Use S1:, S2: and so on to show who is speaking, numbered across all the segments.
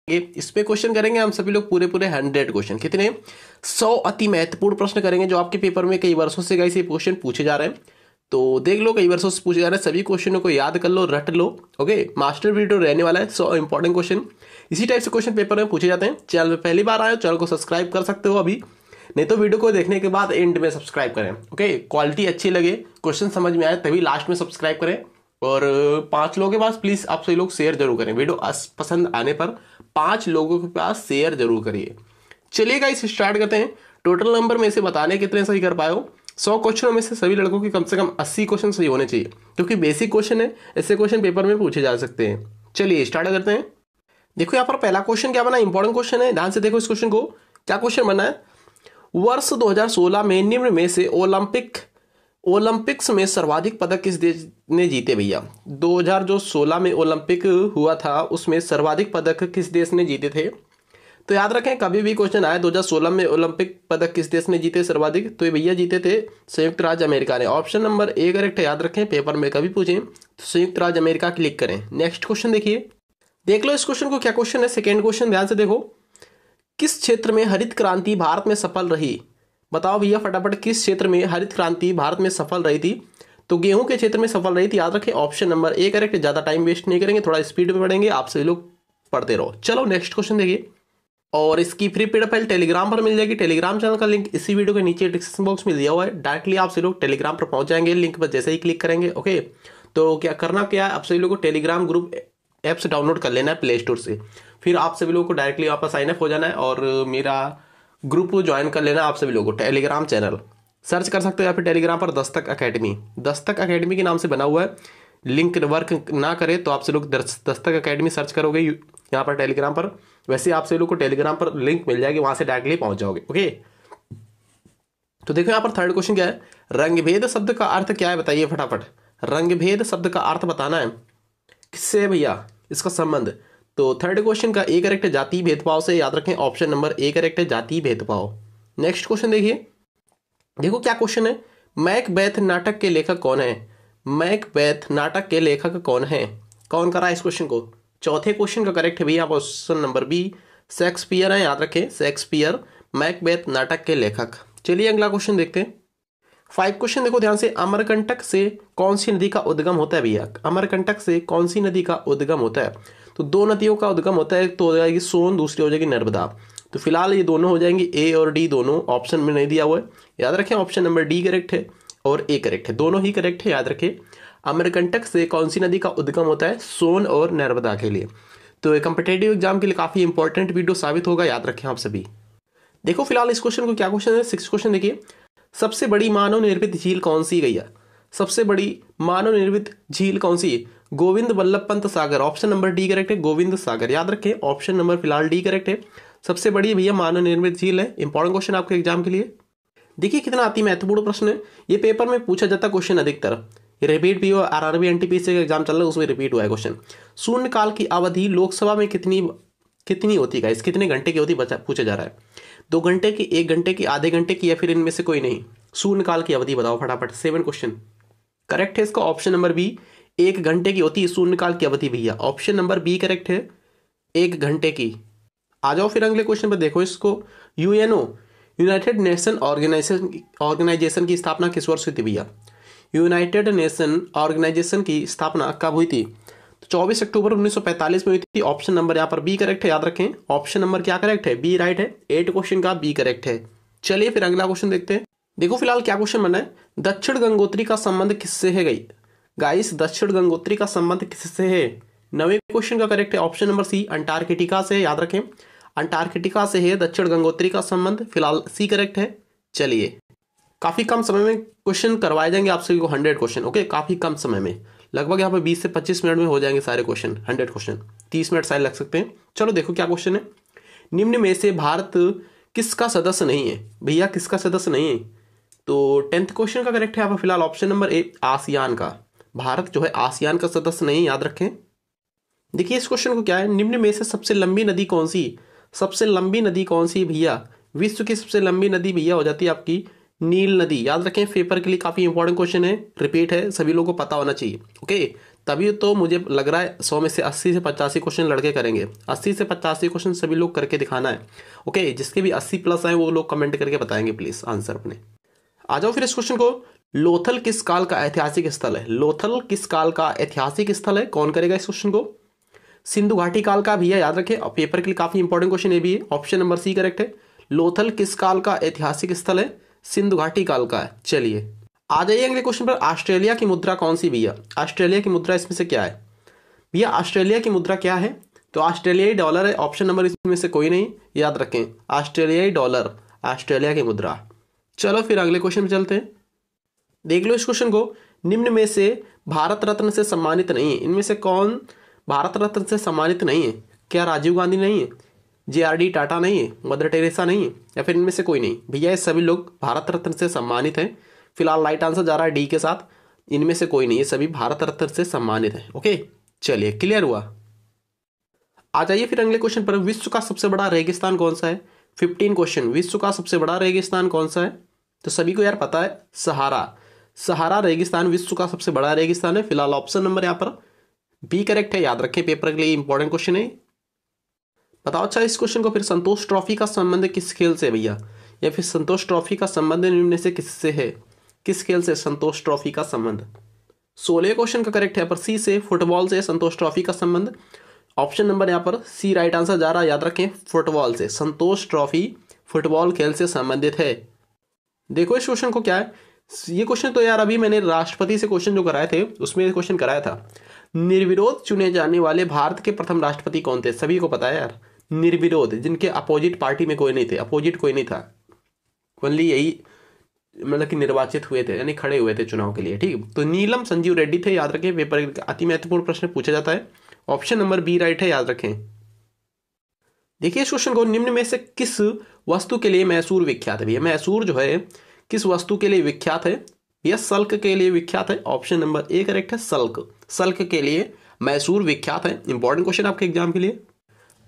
S1: इस पे क्वेश्चन करेंगे हम सभी लोग पूरे पूरे 100 क्वेश्चन। कितने? 100 अति महत्वपूर्ण प्रश्न करेंगे जो आपके पेपर में कई वर्षों से गाइस ये क्वेश्चन पूछे जा रहे हैं। तो देख लो, कई वर्षों से पूछे जा रहे हैं, सभी क्वेश्चनों को याद कर लो, रट लो। ओके, मास्टर वीडियो रहने वाला है, 100 इंपॉर्टेंट क्वेश्चन इसी टाइप से क्वेश्चन पेपर में पूछे जाते हैं। चैनल में पहली बार आए हो, चैनल को सब्सक्राइब कर सकते हो अभी, नहीं तो वीडियो को देखने के बाद एंड में सब्सक्राइब करें। ओके, क्वालिटी अच्छी लगे, क्वेश्चन समझ में आए तभी लास्ट में सब्सक्राइब करें। और 5 लोगों के पास प्लीज आप सभी लोग शेयर जरूर करें, वीडियो पसंद आने पर 5 लोगों के पास शेयर जरूर करिए। चलिए गाइस स्टार्ट करते हैं। टोटल नंबर में से बताने कितने सही कर पाए हो। 100 क्वेश्चनों में से सभी लड़कों के कम से कम 80 क्वेश्चन सही होने चाहिए, क्योंकि बेसिक क्वेश्चन है, ऐसे क्वेश्चन पेपर में पूछे जा सकते हैं। चलिए स्टार्ट करते हैं। देखो यहाँ पर पहला क्वेश्चन क्या बना, इंपॉर्टेंट क्वेश्चन है, ध्यान से देखो इस क्वेश्चन को। क्या क्वेश्चन बना है? वर्ष 2016 में निम्न में से ओलंपिक्स में सर्वाधिक पदक किस देश ने जीते भैया? 2016 में ओलंपिक हुआ था, उसमें सर्वाधिक पदक किस देश ने जीते थे? तो याद रखें, कभी भी क्वेश्चन आया 2016 में ओलंपिक पदक किस देश ने जीते सर्वाधिक, तो ये भैया जीते थे संयुक्त राज्य अमेरिका ने। ऑप्शन नंबर ए करेक्ट है, याद रखें, पेपर में कभी पूछें तो संयुक्त राज्य अमेरिका क्लिक करें। नेक्स्ट क्वेश्चन देखिए, देख लो इस क्वेश्चन को, क्या क्वेश्चन है। सेकेंड क्वेश्चन ध्यान से देखो, किस क्षेत्र में हरित क्रांति भारत में सफल रही? बताओ भैया फटाफट, किस क्षेत्र में हरित क्रांति भारत में सफल रही थी? तो गेहूं के क्षेत्र में सफल रही थी, याद रखें, ऑप्शन नंबर ए करेक्ट। ज्यादा टाइम वेस्ट नहीं करेंगे, थोड़ा स्पीड में पढ़ेंगे, आप सभी लोग पढ़ते रहो। चलो नेक्स्ट क्वेश्चन देखिए, और इसकी फ्री पीडीएफ फाइल टेलीग्राम पर मिल जाएगी। टेलीग्राम चैनल का लिंक इसी वीडियो के नीचे डिस्क्रिप्शन बॉक्स में दिया हुआ है, डायरेक्टली आप सभी लोग टेलीग्राम पर पहुंच जाएंगे, लिंक पर जैसे ही क्लिक करेंगे। ओके, तो क्या करना क्या है, आप सभी लोगों को टेलीग्राम ग्रुप ऐप्स डाउनलोड कर लेना है प्ले स्टोर से, फिर आप सभी लोगों को डायरेक्टली वहाँ पर साइन अप हो जाना है और मेरा ग्रुप ज्वाइन कर लेना। आप सभी लोगों को टेलीग्राम चैनल सर्च कर सकते हो या फिर टेलीग्राम पर दस्तक अकेडमी के नाम से बना हुआ है। लिंक वर्क ना करे तो आप सभी लोग दस्तक अकेडमी सर्च करोगे यहाँ पर टेलीग्राम पर, वैसे आप सभी लोग को टेलीग्राम पर लिंक मिल जाएगी, वहां से डायरेक्टली पहुंच जाओगे। ओके, तो देखो यहाँ पर थर्ड क्वेश्चन क्या है, रंगभेद शब्द का अर्थ क्या है, बताइए फटाफट। रंगभेद शब्द का अर्थ बताना है, किससे है भैया इसका संबंध? तो थर्ड क्वेश्चन का ए करेक्ट है, जाति भेदभाव से, याद रखें, ऑप्शन नंबर ए करेक्ट है, जाति भेदभाव। नेक्स्ट क्वेश्चन देखिए, देखो क्या क्वेश्चन है, मैकबेथ नाटक के लेखक कौन है? मैकबेथ नाटक के लेखक कौन है? कौन करा इस क्वेश्चन को? चौथे क्वेश्चन का करेक्ट है भैया ऑप्शन नंबर बी, शेक्सपियर है, याद रखें, शेक्सपियर मैकबेथ नाटक के लेखक। चलिए अगला क्वेश्चन देखते हैं। 5 क्वेश्चन देखो ध्यान से, अमरकंटक से कौन सी नदी का उद्गम होता है भैया? अमरकंटक से कौन सी नदी का उद्गम होता है? तो 2 नदियों का उद्गम होता है, एक तो हो जाएगी सोन, दूसरी हो जाएगी नर्मदा। तो फिलहाल ये दोनों हो जाएंगी, ए और डी दोनों, ऑप्शन में नहीं दिया हुआ है, याद रखें, ऑप्शन नंबर डी करेक्ट है और ए करेक्ट है, दोनों ही करेक्ट है, याद रखें। अमरकंटक से कौन सी नदी का उद्गम होता है? सोन और नर्मदा के लिए। तो कॉम्पिटेटिव एग्जाम के लिए काफी इंपॉर्टेंट वीडियो साबित होगा, याद रखें आप सभी। देखो फिलहाल इस क्वेश्चन को, क्या क्वेश्चन है, 6 क्वेश्चन देखिए, सबसे बड़ी मानव निर्मित झील कौन सी गई है? सबसे बड़ी मानव निर्मित झील कौन सी? Govind Vallabh Pant Sagar, option number D correct है, गोविंद सागर, याद रखें, ऑप्शन नंबर फिलहाल डी करेक्ट है, सबसे बड़ी भैया मानव निर्मित झील है। इंपॉर्टेंट क्वेश्चन आपके एग्जाम के लिए। देखिए कितना अति महत्वपूर्ण प्रश्न है, ये पेपर में पूछा जाता क्वेश्चन अधिकतर, रिपीट भी हुआ, आरआरबी एनटीपीसी का एग्जाम चल रहा है उसमें रिपीट हुआ है क्वेश्चन। शून्य काल की अवधि लोकसभा में कितनी होती है, कितने घंटे की होती पूछा जा रहा है? 2 घंटे की, 1 घंटे की, आधे घंटे की, या फिर इनमें से कोई नहीं? शून्य काल की अवधि बताओ फटाफट। 7 क्वेश्चन करेक्ट है इसका, ऑप्शन नंबर बी, 1 घंटे की होती है शून्य काल की अवधि भैया, ऑप्शन नंबर बी करेक्ट है, 1 घंटे की। आ जाओ फिर अगले क्वेश्चन पर, देखो इसको, यूएनओ यूनाइटेड नेशन ऑर्गेनाइजेशन की स्थापना किस वर्ष हुई थी भैया? यूनाइटेड नेशन ऑर्गेनाइजेशन की स्थापना कब हुई थी? तो 24 अक्टूबर 1945 में हुई थी, ऑप्शन नंबर यहाँ पर बी करेक्ट है, याद रखें, ऑप्शन नंबर क्या करेक्ट है? बी राइट है, 8 क्वेश्चन का बी करेक्ट है। चलिए फिर अगला क्वेश्चन देखते हैं। देखो फिलहाल क्या क्वेश्चन बना है, दक्षिण गंगोत्री का संबंध किससे है गई? गाइस दक्षिण गंगोत्री का संबंध किससे है? 9वें क्वेश्चन का करेक्ट है, ऑप्शन नंबर सी, अंटार्कटिका से, याद रखें, अंटार्कटिका से है दक्षिण गंगोत्री का संबंध, फिलहाल सी करेक्ट है। चलिए काफी कम समय में क्वेश्चन करवाए जाएंगे आप सभी को, 100 क्वेश्चन। ओके, काफी कम समय में, लगभग यहाँ पर 20 से 25 मिनट में हो जाएंगे सारे क्वेश्चन, 100 क्वेश्चन, 30 मिनट शायद लग सकते हैं। चलो देखो क्या क्वेश्चन है, निम्न में से भारत किसका सदस्य नहीं है? भैया किसका सदस्य नहीं है? तो 10th क्वेश्चन का करेक्ट है यहाँ पर फिलहाल ऑप्शन नंबर ए, आसियान का। भारत जो है आसियान का सदस्य नहीं, याद रखें। देखिए इस क्वेश्चन को क्या है, निम्न में से सबसे लंबी नदी कौन सी? सबसे लंबी नदी कौन सी भैया? विश्व की सबसे लंबी नदी भैया हो जाती है आपकी नील नदी, याद रखें, पेपर के लिए काफी इंपॉर्टेंट क्वेश्चन है, रिपीट है, सभी लोगों को पता होना चाहिए। ओके, तभी तो मुझे लग रहा है 100 में से 80 से 85 क्वेश्चन लड़के करेंगे। 80 से 85 क्वेश्चन सभी लोग करके दिखाना है। ओके, जिसके भी 80 प्लस आए वो लोग कमेंट करके बताएंगे प्लीज आंसर अपने। आ जाओ फिर इस क्वेश्चन को। लोथल किस काल का ऐतिहासिक स्थल है? लोथल किस काल का ऐतिहासिक स्थल है? कौन करेगा इस क्वेश्चन को? सिंधु घाटी काल का भैया, याद रखें, और पेपर के लिए काफी इंपॉर्टेंट क्वेश्चन ये भी है। ऑप्शन नंबर सी करेक्ट है। लोथल किस काल का ऐतिहासिक स्थल है? सिंधु घाटी काल का है। चलिए आ जाइए अगले क्वेश्चन पर। ऑस्ट्रेलिया की मुद्रा कौन सी भैया? ऑस्ट्रेलिया की मुद्रा इसमें से क्या है भैया? ऑस्ट्रेलिया की मुद्रा क्या है? तो ऑस्ट्रेलियाई डॉलर है। ऑप्शन नंबर इसमें से कोई नहीं, याद रखें, ऑस्ट्रेलियाई डॉलर, ऑस्ट्रेलिया की मुद्रा। चलो फिर अगले क्वेश्चन में चलते हैं। देख लो इस क्वेश्चन को। निम्न में से भारत रत्न से सम्मानित नहीं है, इनमें से कौन भारत रत्न से सम्मानित नहीं है? क्या राजीव गांधी नहीं है? JRD टाटा नहीं है? मदर टेरेसा नहीं है? या फिर इनमें से कोई नहीं? भैया ये सभी लोग भारत रत्न से सम्मानित हैं। फिलहाल राइट आंसर जा रहा है डी के साथ। इनमें से कोई नहीं, ये सभी भारत रत्न से सम्मानित है। ओके, चलिए क्लियर हुआ। आ जाइए फिर अगले क्वेश्चन पर। विश्व का सबसे बड़ा रेगिस्तान कौन सा है? 15 क्वेश्चन। विश्व का सबसे बड़ा रेगिस्तान कौन सा है? तो सभी को यार पता है, सहारा। सहारा रेगिस्तान विश्व का सबसे बड़ा रेगिस्तान है। फिलहाल ऑप्शन नंबर यहाँ पर बी करेक्ट है। याद रखें, पेपर के लिए इंपॉर्टेंट क्वेश्चन है। बताओ अच्छा इस क्वेश्चन को फिर। संतोष ट्रॉफी का संबंध किस खेल से भैया? या फिर संतोष ट्रॉफी का संबंध निम्न से किससे है? किस खेल से संतोष ट्रॉफी का संबंध? 16 क्वेश्चन का करेक्ट है पर सी से, फुटबॉल से संतोष ट्रॉफी का संबंध। ऑप्शन नंबर यहाँ पर सी राइट आंसर जा रहा है। याद रखें, फुटबॉल से। संतोष ट्रॉफी फुटबॉल खेल से संबंधित है। देखो इस क्वेश्चन को क्या है। ये क्वेश्चन तो यार अभी मैंने राष्ट्रपति से क्वेश्चन जो कराए थे उसमें क्वेश्चन कराया था। निर्विरोध चुने जाने वाले भारत के प्रथम राष्ट्रपति कौन थे? सभी को पता है यार, निर्विरोध, जिनके अपोजिट पार्टी में कोई नहीं थे, अपोजिट कोई नहीं था, ओनली यही मतलब कि निर्वाचित हुए थे, यानी खड़े हुए थे चुनाव के लिए। ठीक, तो नीलम संजीव रेड्डी थे। याद रखें, पेपर अति महत्वपूर्ण प्रश्न पूछा जाता है। ऑप्शन नंबर बी राइट है, याद रखें। देखिए इस क्वेश्चन को। निम्न में से किस वस्तु के लिए मैसूर विख्यात है भैया? मैसूर जो है किस वस्तु के लिए विख्यात है? भैया सल्क के लिए विख्यात है। ऑप्शन नंबर ए करेक्ट है, सल्क। सल्क के लिए मैसूर विख्यात है। इंपॉर्टेंट क्वेश्चन आपके एग्जाम के लिए।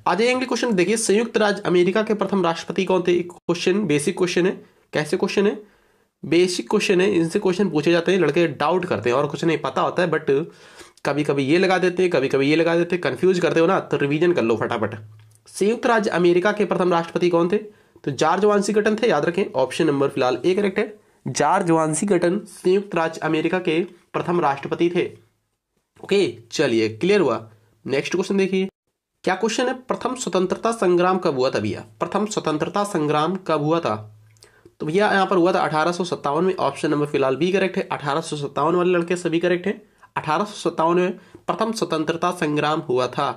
S1: आ जाइए अगले क्वेश्चन। देखिए, संयुक्त राज्य अमेरिका के प्रथम राष्ट्रपति कौन थे? क्वेश्चन बेसिक क्वेश्चन है। कैसे क्वेश्चन है? बेसिक क्वेश्चन है। इनसे क्वेश्चन पूछे जाते हैं, लड़के डाउट करते हैं और कुछ नहीं पता होता है, बट कभी कभी ये लगा देते हैं, कभी कभी ये लगा देते हैं। कंफ्यूज करते हो ना, तो रिवीजन कर लो फटाफट। संयुक्त राज्य अमेरिका के प्रथम राष्ट्रपति कौन थे? तो जॉर्ज वाशिंगटन थे। याद रखें, ऑप्शन नंबर फिलहाल ए करेक्ट है। जॉर्ज वाशिंगटन संयुक्त राज्य अमेरिका के प्रथम राष्ट्रपति थे। ओके, चलिए क्लियर हुआ। नेक्स्ट क्वेश्चन देखिए, क्या क्वेश्चन है? प्रथम स्वतंत्रता संग्राम कब हुआ था भैया? प्रथम स्वतंत्रता संग्राम कब हुआ था? तो भैया यहाँ पर हुआ था 1857 में। ऑप्शन नंबर फिलहाल बी करेक्ट है। 1857 वाले लड़के सभी करेक्ट हैं। 1857 में प्रथम स्वतंत्रता संग्राम हुआ था।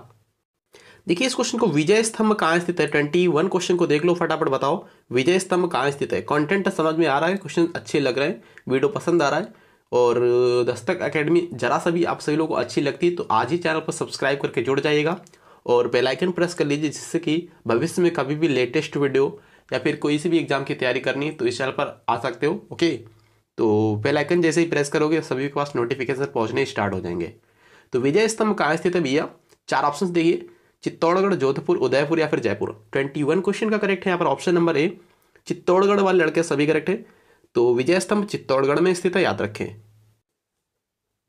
S1: देखिए इस क्वेश्चन को, विजय स्तंभ कहाँ स्थित है? 21 क्वेश्चन को देख लो फटाफट, बताओ विजय स्तंभ कहाँ स्थित है। कंटेंट समझ में आ रहा है, क्वेश्चन अच्छे लग रहे हैं, वीडियो पसंद आ रहा है, और दस्तक एकेडमी जरा सा भी आप सभी लोगों को अच्छी लगती है तो आज ही चैनल पर सब्सक्राइब करके जुड़ जाइएगा और बेल आइकन प्रेस कर लीजिए, जिससे कि भविष्य में कभी भी लेटेस्ट वीडियो या फिर कोई सी भी एग्जाम की तैयारी करनी है तो इस चैनल पर आ सकते हो। ओके, तो बेल आइकन जैसे ही प्रेस करोगे सभी के पास नोटिफिकेशन पहुंचने स्टार्ट हो जाएंगे। तो विजय स्तंभ कहाँ स्थित है भैया? 4 ऑप्शन देखिए, चित्तौड़गढ़, जोधपुर, उदयपुर या फिर जयपुर। 21 क्वेश्चन का करेक्ट है यहाँ पर ऑप्शन नंबर ए, चित्तौड़गढ़ वाले लड़के सभी करेक्ट है। तो विजय स्तंभ चित्तौड़गढ़ में स्थित है, याद रखें।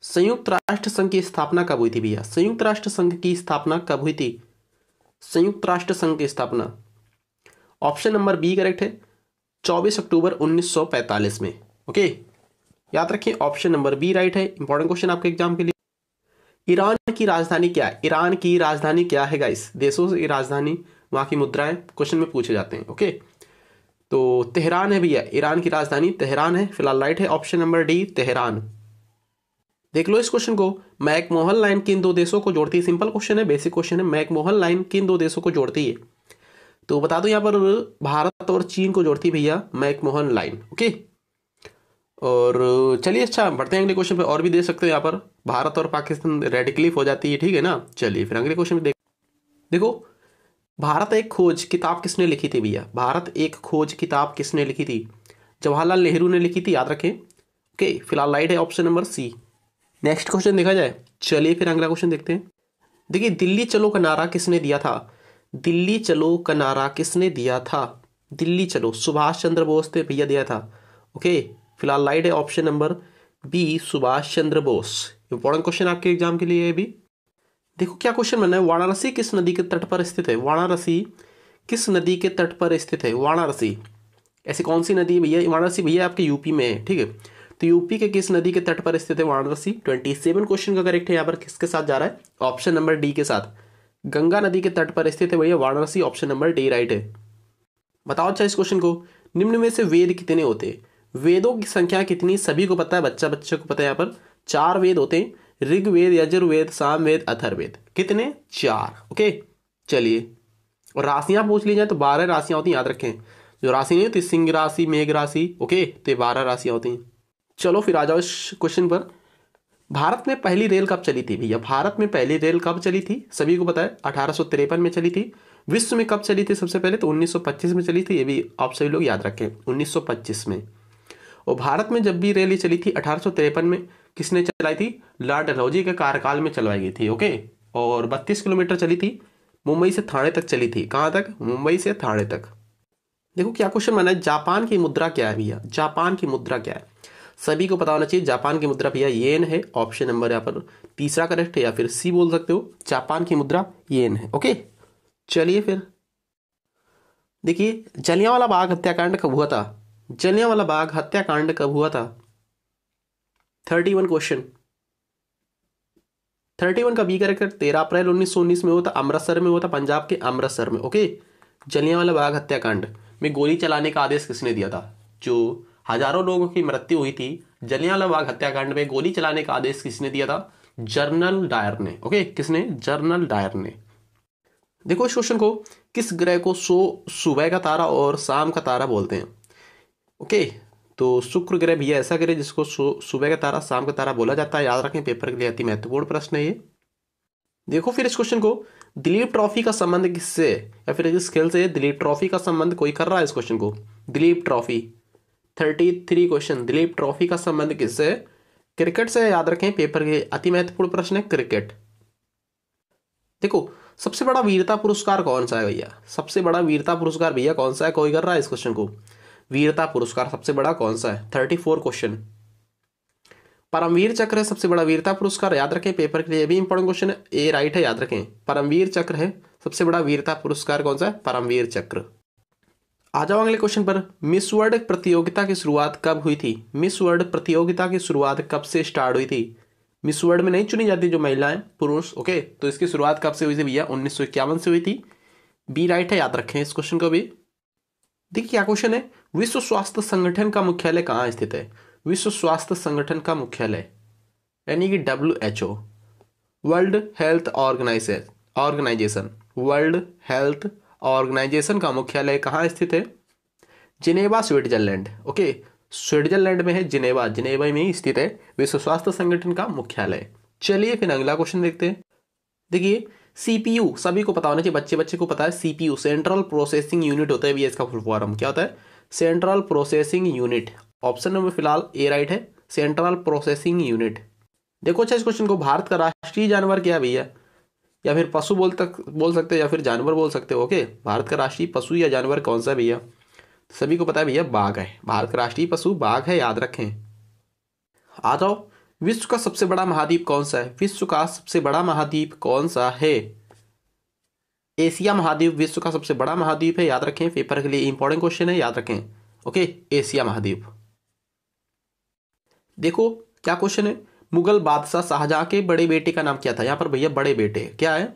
S1: संयुक्त राष्ट्र संघ की स्थापना कब हुई थी भैया? संयुक्त राष्ट्र संघ की स्थापना कब हुई थी? संयुक्त राष्ट्र संघ की स्थापना ऑप्शन नंबर बी करेक्ट है, 24 अक्टूबर 1945 में। ओके, याद रखिए, ऑप्शन नंबर बी राइट है। इंपॉर्टेंट क्वेश्चन आपके एग्जाम के लिए। ईरान की राजधानी क्या है? ईरान की राजधानी क्या है गाइस? देशों की राजधानी, वहां की मुद्राएं क्वेश्चन में पूछे जाते हैं। ओके, तो तेहरान है भैया, ईरान की राजधानी तेहरान है। फिलहाल राइट है ऑप्शन नंबर डी, तेहरान। देख लो इस क्वेश्चन को, मैकमोहन लाइन किन 2 देशों को जोड़ती है? सिंपल क्वेश्चन है, बेसिक क्वेश्चन है। मैकमोहन लाइन किन 2 देशों को जोड़ती है? तो बता दो, यहाँ पर भारत और चीन को जोड़ती है भैया मैकमोहन लाइन। ओके, और चलिए अच्छा बढ़ते हैं अगले क्वेश्चन पे। और भी दे सकते हैं यहाँ पर, भारत और पाकिस्तान रेड क्लिफ हो जाती है, ठीक है ना। चलिए फिर अगले क्वेश्चन में देखो, भारत एक खोज किताब किसने लिखी थी भैया? भारत एक खोज किताब किसने लिखी थी? जवाहरलाल नेहरू ने लिखी थी, याद रखें। ओके, फिलहाल राइट है option number C. Next question देखा जाए, चलिए फिर अगला क्वेश्चन देखते हैं। देखिए, दिल्ली चलो का नारा किसने दिया था? दिल्ली चलो का नारा किसने दिया था? दिल्ली चलो, सुभाष चंद्र बोस थे भैया, दिया था। ओके, फिलहाल राइट है option number B, Subhash Chandra Bose. Important question आपके एग्जाम के लिए है भी। देखो क्या क्वेश्चन बना है, वाराणसी किस नदी के तट पर स्थित है? वाराणसी किस नदी के तट पर स्थित है? वाराणसी ऐसी कौन सी नदी है भैया? वाराणसी भैया आपके यूपी में है, ठीक है। तो यूपी के किस नदी के तट पर स्थित है वाराणसी? 27 क्वेश्चन का करेक्ट है यहाँ पर किसके साथ जा रहा है? ऑप्शन नंबर डी के साथ। गंगा नदी के तट पर स्थित है भैया Varanasi, option number D right है। बताओ अच्छा इस क्वेश्चन को, निम्न में से वेद कितने होते हैं? वेदों की संख्या कितनी? सभी को पता है, बच्चे को पता है। यहाँ पर 4 वेद होते हैं, ऋग्वेद, यजुर्वेद, सामवेद, अथर्ववेद। कितने? 4। ओके चलिए, और राशियां पूछ ली जाए तो 12 राशियां होती हैं, याद रखें। जो राशि नहीं होती सिंह राशि, मेघ राशि, ओके, तो ये 12 राशियां होती हैं। चलो फिर आ जाओ इस क्वेश्चन पर। भारत में पहली रेल कब चली थी भैया? भारत में पहली रेल कब चली थी? सभी को पता है 1853 में चली थी। विश्व में कब चली थी सबसे पहले? तो 1925 में चली थी, ये भी आप सभी लोग याद रखें, 1925 में। और भारत में जब भी रेल चली थी 1853 में, किसने चलाई थी? लॉर्ड डलहौजी के कार्यकाल में चलवाई गई थी, ओके। और 32 किलोमीटर चली थी, मुंबई से थाने तक चली थी। कहां तक? मुंबई से थाने तक। देखो क्या क्वेश्चन बना है, जापान की मुद्रा क्या है भैया? जापान की मुद्रा क्या है? सभी को पता होना चाहिए, जापान की मुद्रा भैया येन है, ऑप्शन नंबर यहाँ पर तीसरा करेक्ट है, या फिर सी बोल सकते हो। जापान की मुद्रा येन है, ओके। चलिए फिर देखिए, जलियांवाला बाग हत्याकांड कब हुआ था? जलियांवाला बाग हत्याकांड कब हुआ था? 31 क्वेश्चन। 31 का बी करेक्ट 13 अप्रैल 1919 में हुआ था, अमृतसर में हुआ था, पंजाब के अमृतसर में, ओके। जलियांवाला बाग हत्याकांड में गोली चलाने का आदेश किसने दिया था? जो हजारों लोगों की मृत्यु हुई थी जलियांवाला बाग हत्याकांड में, गोली चलाने का आदेश किसने दिया था? जनरल डायर ने, ओके। किसने? जनरल डायर ने। देखो इस क्वेश्चन को, किस ग्रह को सुबह का तारा और शाम का तारा बोलते हैं? ओके, तो शुक्र ग्रह भैया ऐसा ग्रह जिसको सुबह का तारा शाम का तारा बोला जाता है, याद रखें, पेपर के लिए अति महत्वपूर्ण प्रश्न है ये। देखो फिर इस क्वेश्चन को, दिलीप ट्रॉफी का संबंध किससे या फिर किस खेल से? दिलीप ट्रॉफी का संबंध कोई कर रहा है इस क्वेश्चन को? Dilip trophy 33 question, Dilip trophy का संबंध किससे? क्रिकेट से, याद रखें, पेपर के अति महत्वपूर्ण प्रश्न है क्रिकेट। देखो सबसे बड़ा वीरता पुरस्कार कौन सा है भैया? सबसे बड़ा वीरता पुरस्कार भैया कौन सा है? कोई कर रहा है इस क्वेश्चन को? वीरता पुरस्कार सबसे बड़ा कौन सा है? 34 क्वेश्चन। परमवीर चक्र है सबसे बड़ा वीरता पुरस्कार, याद रखें, पेपर के लिए भी इंपॉर्टेंट क्वेश्चन है, ए राइट है, याद रखें। परमवीर चक्र है सबसे बड़ा वीरता पुरस्कार, कौन सा है? परमवीर चक्र। आ जाओ अगले क्वेश्चन पर। मिस वर्ल्ड प्रतियोगिता की शुरुआत कब हुई थी? मिस वर्ल्ड प्रतियोगिता की शुरुआत कब से स्टार्ट हुई थी? मिस वर्ल्ड में नहीं चुनी जाती जो महिलाएं, पुरुष, ओके, तो इसकी शुरुआत कब से हुई थी भैया? 1951 से हुई थी, बी राइट है, याद रखें इस क्वेश्चन को भी। देखिए क्या क्वेश्चन है, विश्व स्वास्थ्य संगठन का मुख्यालय कहाँ स्थित है? विश्व स्वास्थ्य संगठन का मुख्यालय यानी कि WHO, world health organisation, world health organisation का मुख्यालय कहाँ स्थित है? जिनेवा, स्विट्जरलैंड, ओके, स्विट्जरलैंड में है जिनेवा, जिनेवा में ही स्थित है विश्व स्वास्थ्य संगठन का मुख्यालय। चलिए फिर अगला क्वेश्चन देखते हैं। देखिए CPU सभी को पता होना चाहिए, बच्चे को पता है, CPU सेंट्रल प्रोसेसिंग यूनिट होता है भैया, इसका फुल फॉर्म क्या होता है? Central processing unit. Option number फिलहाल ए राइट है, सेंट्रल प्रोसेसिंग यूनिट। देखो अच्छा इस क्वेश्चन को, भारत का राष्ट्रीय जानवर क्या है भैया? या फिर पशु बोल सकते हो या फिर जानवर बोल सकते हो, ओके। भारत का राष्ट्रीय पशु या जानवर कौन सा है भैया? सभी को पता है भैया, बाघ है। भारत का राष्ट्रीय पशु बाघ है, याद रखें। आ जाओ, विश्व का सबसे बड़ा महाद्वीप कौन सा है? विश्व का सबसे बड़ा महाद्वीप कौन सा है? एशिया महाद्वीप विश्व का सबसे बड़ा महाद्वीप है, याद रखें, पेपर के लिए इंपॉर्टेंट क्वेश्चन है, याद रखें, ओके, एशिया महाद्वीप। देखो क्या क्वेश्चन है, मुगल बादशाह शाहजहां के बड़े बेटे का नाम क्या था? यहां पर भैया बड़े बेटे क्या है?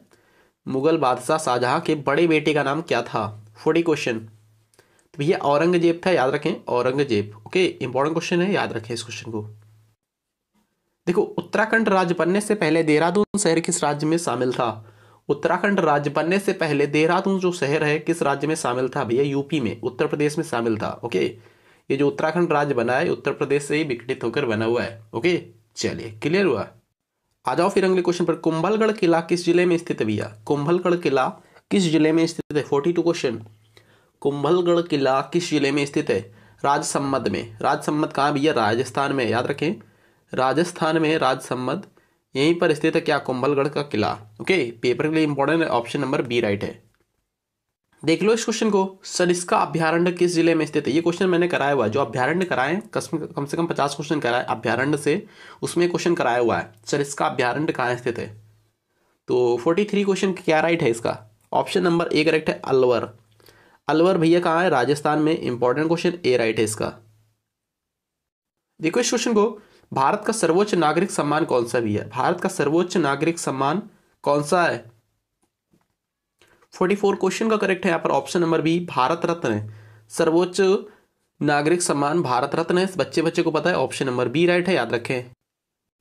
S1: मुगल बादशाह शाहजहां के बड़े बेटे का नाम क्या था? 40 क्वेश्चन। तो भैया औरंगजेब था, याद रखें, औरंगजेब, ओके, इंपॉर्टेंट क्वेश्चन है, याद रखें इस क्वेश्चन को। देखो उत्तराखंड राज्य बनने से पहले देहरादून शहर किस राज्य में शामिल था? उत्तराखंड राज्य बनने से पहले देहरादून जो शहर है किस राज्य में शामिल था भैया? यूपी में, उत्तर प्रदेश में शामिल था, ओके। ये जो उत्तराखंड राज्य बना है उत्तर प्रदेश से ही विघटित होकर बना हुआ है, ओके। चलिए क्लियर हुआ। आ जाओ फिर अगले क्वेश्चन पर। कुंभलगढ़ किला किस जिले में स्थित है भैया? कुंभलगढ़ किला किस जिले में स्थित है? 42 क्वेश्चन। कुंभलगढ़ किला किस जिले में स्थित है? राजसमंद में। राजसमंद कहाँ भैया? राजस्थान में, याद रखें, राजस्थान में राजसमंद, यहीं पर स्थित है क्या? कुंभलगढ़ का किला, ओके। पेपर के लिए इंपॉर्टेंट है, ऑप्शन नंबर बी राइट है। देख लो इस क्वेश्चन को, सरिस्का अभ्यारण्य किस जिले में स्थित है? ये क्वेश्चन मैंने कराया हुआ है, जो अभ्यारण्य कराए कम से कम 50 क्वेश्चन कराए अभ्यारण्य से, उसमें क्वेश्चन कराया हुआ है सरिस्का अभ्यारण्य कहाँ स्थित है। तो 43 क्वेश्चन क्या राइट है इसका? ऑप्शन नंबर ए करेक्ट है, अलवर। अलवर भैया कहाँ है? राजस्थान में। इंपॉर्टेंट क्वेश्चन, ए राइट है इसका। देखो इस क्वेश्चन को, भारत का सर्वोच्च नागरिक सम्मान कौन सा भी है? भारत का सर्वोच्च नागरिक सम्मान कौन सा है? 44 क्वेश्चन का करेक्ट है यहाँ पर option number B, Bharat Ratna है। सर्वोच्च नागरिक सम्मान भारत रत्न है, बच्चे बच्चे को पता है, ऑप्शन नंबर बी राइट है, याद रखें।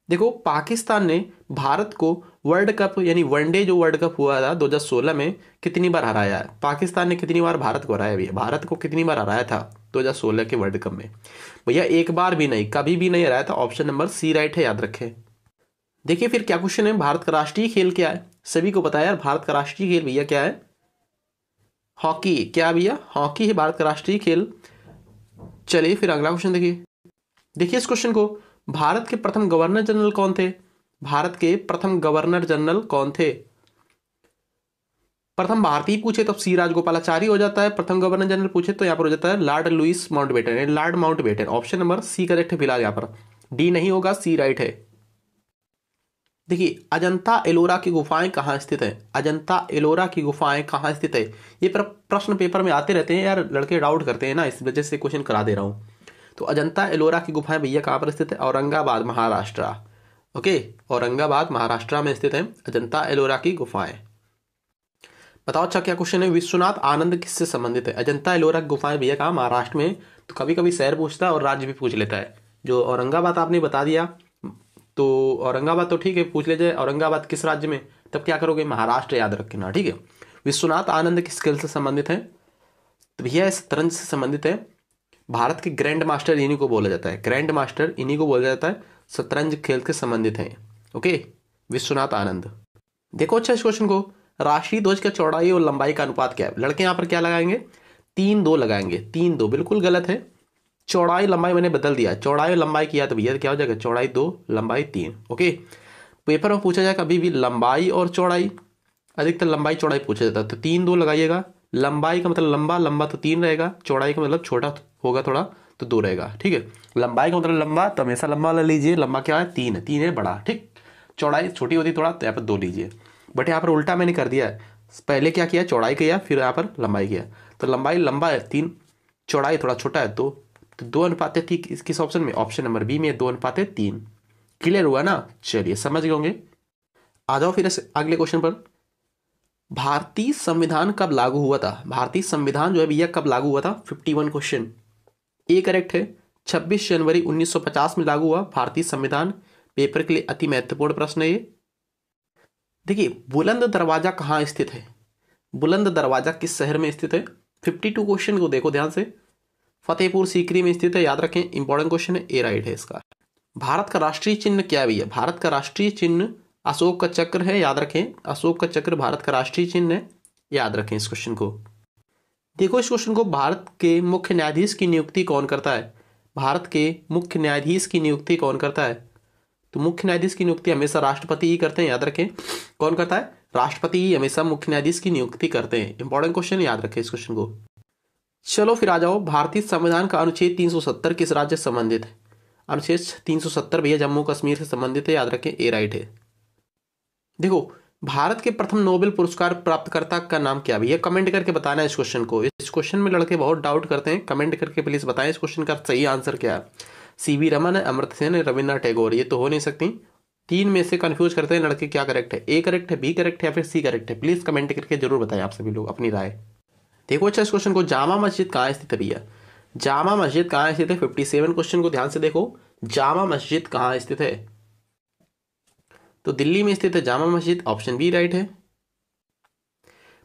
S1: देखो पाकिस्तान ने भारत को वर्ल्ड कप यानी वनडे जो वर्ल्ड कप हुआ था 2016 में कितनी बार हराया है? पाकिस्तान ने कितनी बार भारत को हराया भैया? भारत को कितनी बार हराया था 2016 के वर्ल्ड कप में? भैया एक बार भी नहीं, कभी भी नहीं हराया था, ऑप्शन नंबर सी राइट है, याद रखें। देखिए फिर क्या क्वेश्चन है, भारत का राष्ट्रीय खेल क्या है? सभी को पता है यार, भारत का राष्ट्रीय खेल भैया क्या है? हॉकी। क्या भैया? हॉकी है भारत का राष्ट्रीय खेल। चलिए फिर अगला क्वेश्चन देखिए। देखिए इस क्वेश्चन को, भारत के प्रथम गवर्नर जनरल कौन थे? भारत के प्रथम गवर्नर जनरल कौन थे? प्रथम भारतीय पूछे तो सी राजगोपालाचारी हो जाता है, प्रथम गवर्नर जनरल पूछे तो यहाँ पर हो जाता है Lord Louis Mountbatten, Lord Mountbatten. Option number C correct है फिलहाल, यहाँ पर डी नहीं होगा, सी राइट है। देखिए अजंता एलोरा की गुफाएं कहाँ स्थित है? अजंता एलोरा की गुफाएं कहाँ स्थित है? ये प्रश्न पेपर में आते रहते हैं यार, लड़के डाउट करते हैं ना, इस वजह से क्वेश्चन करा दे रहा हूँ। तो अजंता एलोरा की गुफाएं भैया कहाँ पर स्थित है? औरंगाबाद महाराष्ट्र। ओके, औरंगाबाद महाराष्ट्र में स्थित है अजंता एलोरा की गुफाएं। बताओ अच्छा क्या क्वेश्चन है, विश्वनाथ आनंद किससे संबंधित है? अजंता एलोरा की गुफाएं भैया कहाँ? महाराष्ट्र में। तो कभी कभी शहर पूछता है और राज्य भी पूछ लेता है। जो औरंगाबाद आपने बता दिया, तो औरंगाबाद तो ठीक है, पूछ लीजिए औरंगाबाद किस राज्य में, तब क्या करोगे? महाराष्ट्र याद रखना, ठीक है। विश्वनाथ आनंद किस खेल से संबंधित है? तो भैया शतरंज से संबंधित है। भारत के ग्रैंड मास्टर इन्हीं को बोला जाता है, ग्रैंड मास्टर इन्हीं को बोला जाता है, शतरंज खेल के संबंधित है। ओके, विश्वनाथ आनंद। देखो अच्छा इस क्वेश्चन को, राष्ट्रीय ध्वज का चौड़ाई और लंबाई का अनुपात क्या है? लड़के यहाँ पर क्या लगाएंगे? 3-2 लगाएंगे। 3-2 बिल्कुल गलत है, चौड़ाई लंबाई मैंने बदल दिया, चौड़ाई और लंबाई किया तो भैया क्या हो जाएगा? चौड़ाई 2 लंबाई 3। ओके, पेपर में पूछा जाए कभी भी लंबाई और चौड़ाई, अधिकतर लंबाई चौड़ाई पूछा जाता है, तो 3-2 लगाइएगा। लंबाई का मतलब लंबा, लंबा तो 3 रहेगा, चौड़ाई का मतलब छोटा होगा थोड़ा तो 2 रहेगा, ठीक है। लंबाई का मतलब लंबा, तो हमेशा लंबा वाला लीजिए, लंबा क्या है? 3 है, 3 है बड़ा, ठीक। चौड़ाई छोटी होती थोड़ा, तो यहाँ पर 2 लीजिए। बट यहाँ पर उल्टा मैंने कर दिया है, पहले क्या किया? चौड़ाई किया, फिर यहाँ पर लंबाई किया। तो लंबाई लंबा है 3, चौड़ाई थोड़ा छोटा है 2, तो 2:3 ठीक किस ऑप्शन में? ऑप्शन नंबर बी में 2:3। क्लियर हुआ ना? चलिए समझ गए होंगे। आ जाओ फिर अगले क्वेश्चन पर। भारतीय संविधान कब लागू हुआ था? भारतीय संविधान जो है भैया कब लागू हुआ था? 51 क्वेश्चन, ए करेक्ट है, 26 जनवरी 1950 में लागू हुआ भारतीय संविधान। पेपर के लिए अति महत्वपूर्ण प्रश्न है ये। देखिए बुलंद दरवाजा कहाँ स्थित है? बुलंद दरवाजा किस शहर में स्थित है? 52 क्वेश्चन को देखो ध्यान से, फतेहपुर सीकरी में स्थित है, याद रखें, इंपॉर्टेंट क्वेश्चन है, ए राइट है इसका। भारत का राष्ट्रीय चिन्ह क्या है भैया? भारत का राष्ट्रीय चिन्ह अशोक का चक्र है, याद रखें, अशोक का चक्र भारत का राष्ट्रीय चिन्ह है, याद रखें इस क्वेश्चन को। देखो इस क्वेश्चन को, भारत के मुख्य न्यायाधीश की नियुक्ति कौन करता है? भारत के मुख्य न्यायाधीश की नियुक्ति कौन करता है? तो मुख्य न्यायाधीश की नियुक्ति हमेशा राष्ट्रपति ही करते हैं, याद रखें। कौन करता है? राष्ट्रपति ही हमेशा मुख्य न्यायाधीश की नियुक्ति करते हैं। इंपॉर्टेंट क्वेश्चन, याद रखें इस क्वेश्चन को। चलो फिर आ जाओ, भारतीय संविधान का अनुच्छेद 370 किस राज्य से संबंधित है? अनुच्छेद 370 भैया जम्मू कश्मीर से संबंधित है, याद रखें, ए राइट है। देखो भारत के प्रथम नोबेल पुरस्कार प्राप्तकर्ता का नाम क्या? भैया कमेंट करके बताना है इस क्वेश्चन को। इस क्वेश्चन में लड़के बहुत डाउट करते हैं, कमेंट करके प्लीज बताएं इस क्वेश्चन का सही आंसर क्या है। सीवी रमन है, अमर्त्य सेन है, रविन्द्रनाथ टैगोर, ये तो हो नहीं सकती। 3 में से कंफ्यूज करते हैं लड़के, क्या करेक्ट है? ए करेक्ट है, बी करेक्ट है या फिर सी करेक्ट है? प्लीज कमेंट करके जरूर बताएं आप सभी लोग अपनी राय। देखो अच्छा इस क्वेश्चन को, जामा मस्जिद कहाँ स्थित है भैया? जामा मस्जिद कहाँ स्थित है? 57 क्वेश्चन को ध्यान से देखो, जामा मस्जिद कहाँ स्थित है? तो दिल्ली में स्थित है Jama Masjid, option B right है।